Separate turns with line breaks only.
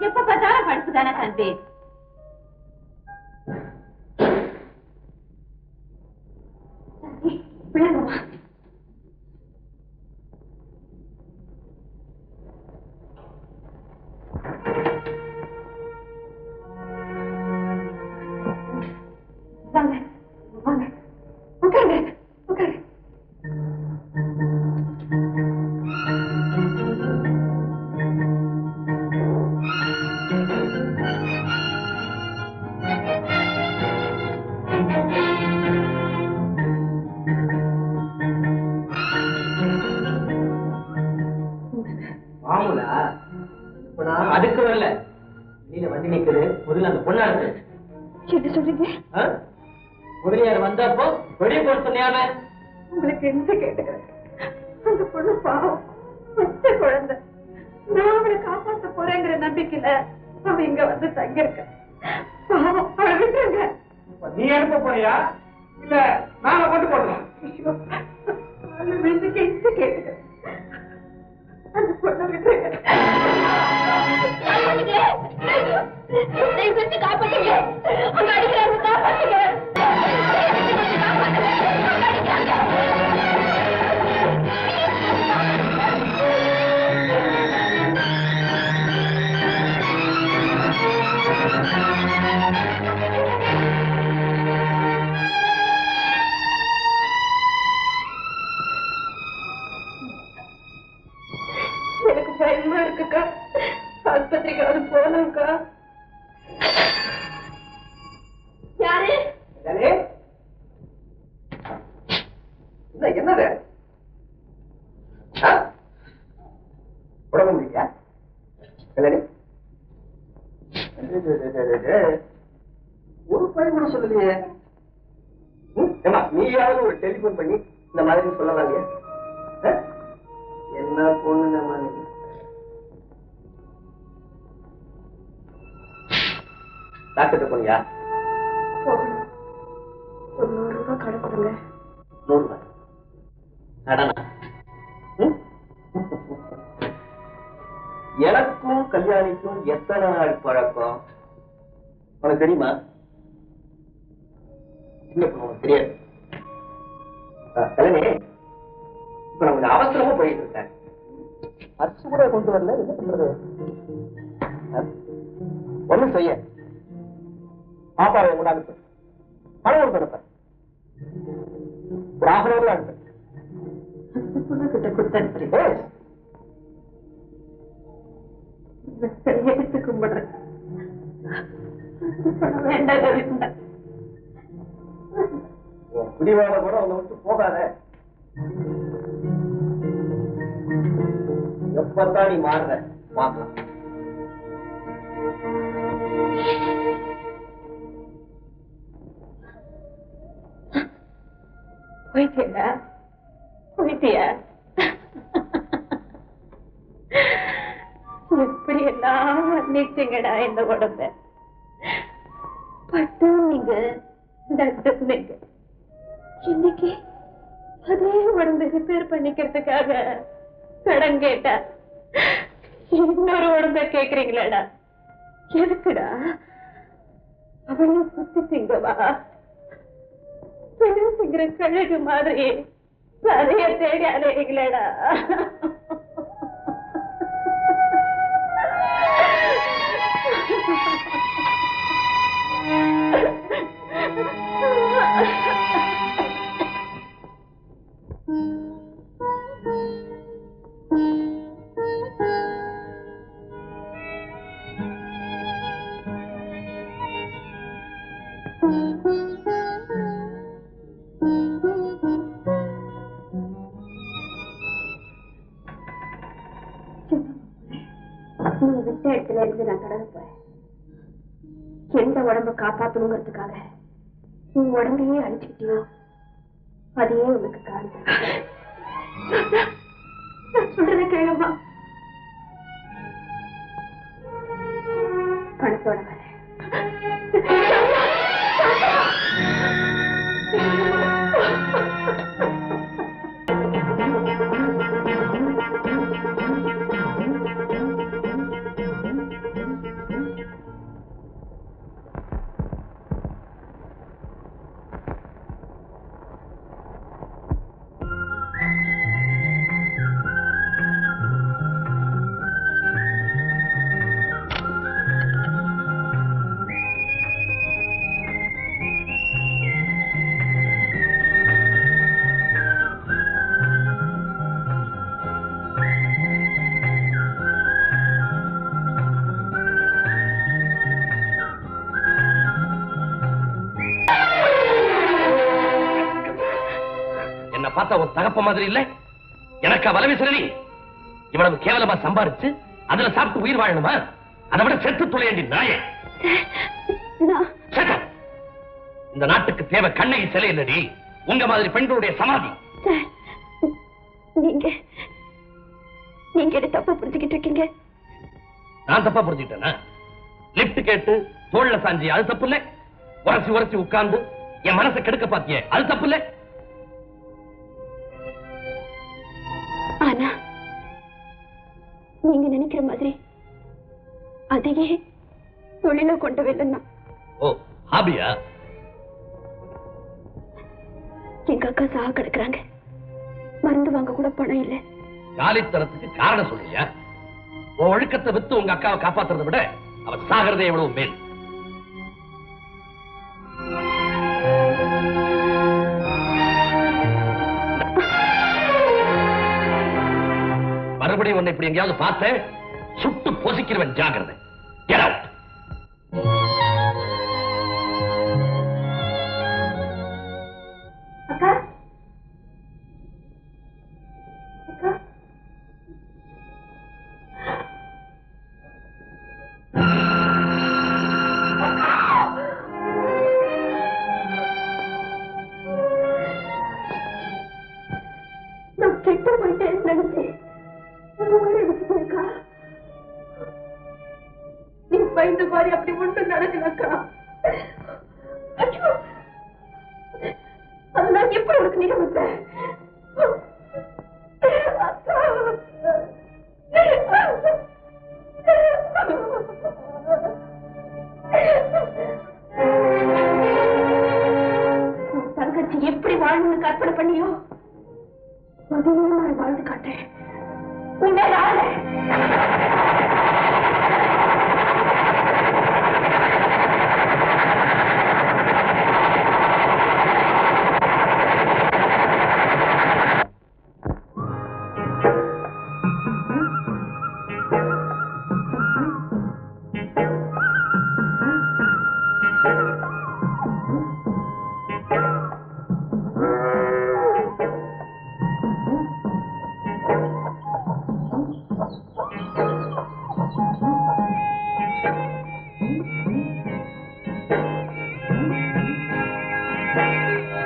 எப்ப பார்த்தாலும் படிப்புதானே தம்பி. வாங்க வாங்க உட்காருங்க உட்காருங்க.
மாமூலா இப்ப நான் அதுக்கு வரல. வெளியில வண்டி நிக்குது, முதல்ல அந்த பொண்ணா இருக்கு.
என்ன சொல்றீங்க?
முதலியார் வந்தப்போ வெளியே போட சொன்னியாமே.
உங்களுக்கு எந்த கேட்டுக்கிறேன். அந்த பொண்ணு பாவம் பச்சை குழந்தை. நான் அவளை காப்பாற்ற போறேங்கிற நம்பிக்கையில அவ இங்க வந்து தங்கியிருக்க. பாவம் அவளை விட்டுருங்க.
நீ அனுப்ப போறியா இல்ல நாங்க கொண்டு போடுறோம்?
கேட்டுக்கிறேன். அந்த பொண்ணை விட்டுருங்க. காப்பாற்றுங்க. அவங்க அடிக்கிறாங்க. காப்பாற்றுங்க. எனக்கு பயமா இருக்குக்கா. ஆஸ்பத்திரிக்காவது போனோம்க்கா. யாரு
என்னது உடம்பு முடியா? ஒரு பையன் கூட சொல்லலையே. நீயாவது ஒரு டெலிபோன் பண்ணி இந்த மாதிரி சொல்லலாம் இல்லையா? என்ன பொண்ணு நம்ம நீங்க டாக்டர் போனியா?
ஒரு 100 ரூபாய் கடை கொடுங்க.
100 ரூபாய் கடனா? எனக்கும் கல்யாணிக்கும் எத்தனை நாள் பழக்கம் உனக்கு தெரியுமா? சின்ன பொண்ணு உனக்கு தெரியாது. கல்யாணி இப்ப நான் கொஞ்சம் அவசரமா போயிட்டு இருக்கேன். அரிசி கூட கொண்டு வரல. என்ன பண்றது? ஒண்ணும் செய்ய பாப்பாவை கூட அனுப்பு. பணம் கொடுத்து அனுப்ப. ஒரு 1/2 hour அனுப்பு.
கிட்ட கொடுத்து அனுப்புறேன். எடுத்து கும்பிடுறேன். வேண்டாம்.
பிடிவாத கூட உங்களை விட்டு போகாத. எப்பத்தான் நீ மாறுற பார்க்கலாம்.
போயிட்டியா? போயிட்டியா? எப்படி எல்லாம் வர்ணிச்சீங்கடா இந்த உடம்ப. பட்டு நீங்க நட்டுனீங்க. இன்னைக்கு அதே உடம்பு ரிப்பேர் பண்ணிக்கிறதுக்காக கடன் கேட்டா இன்னொரு உடம்ப கேக்குறீங்களாடா? எதுக்குடா? அவளையும் சுத்தி திங்கவா? திங்கிற கழுகு மாதிரி அதைய தேடி அலைகளேடா. நீ விட்ட இடத்துல இருந்து நான் கடந்து போறேன். எந்த உடம்ப காப்பாத்தணுங்கிறதுக்காக உன் உடம்பையே அழிச்சுக்கிட்டியோ அதையே உனக்கு காரணம். சொல்றத கேளுமா? பணத்தோட வர
பார்த்தா ஒரு தகப்ப மாதிரி இல்ல. எனக்கா வலை வீசுறீ? இவ்வளவு கேவலமா சம்பாரிச்சு அதுல சாப்பிட்டு உயிர் வாழணுமா? அதை விட செத்து துளையண்டி நாயே. இந்த நாட்டுக்கு தேவை கண்ணகி சிலை இல்லடி, உங்க மாதிரி பெண்களுடைய சமாதி.
நீங்க தப்பா புரிஞ்சுக்கிட்டு இருக்கீங்க.
நான் தப்பா புரிஞ்சுக்கிட்டேனா? லிப்ட் கேட்டு தோல்ல சாஞ்சி அது தப்பு இல்ல. உரசி உரசி உட்கார்ந்து என் மனசை கெடுக்க பாத்தியே அது தப்பு இல்ல.
ஆனா நீங்க நினைக்கிற மாதிரி அதையே தொழில கொண்டு வரலன்னா.
ஓ ஹாபியா?
எங்க அக்கா சாக கிடக்குறாங்க. மருந்து வாங்க கூட பணம் இல்ல.
காலித்தனத்துக்கு காரணம் சொல்றியா? உன் ஒழுக்கத்தை வித்து உங்க அக்காவை காப்பாத்துறதை விட அவ சாகிறதே எவ்வளவு மேல். மறுபடியும் உன்னை இப்படி எங்கேயாவது பார்த்தேன் சுட்டு பொசிக்கிறவன், ஜாகிரதை. Get out.
அக்கா அக்கா நான் கெட்டு போயிட்டேன் நினைச்சேன். நீ பயந்த மாதிரி அப்படி ஒன்றும் நடக்கலக்கா. அது நான் எப்படி உனக்கு நிரூபிப்பேன்?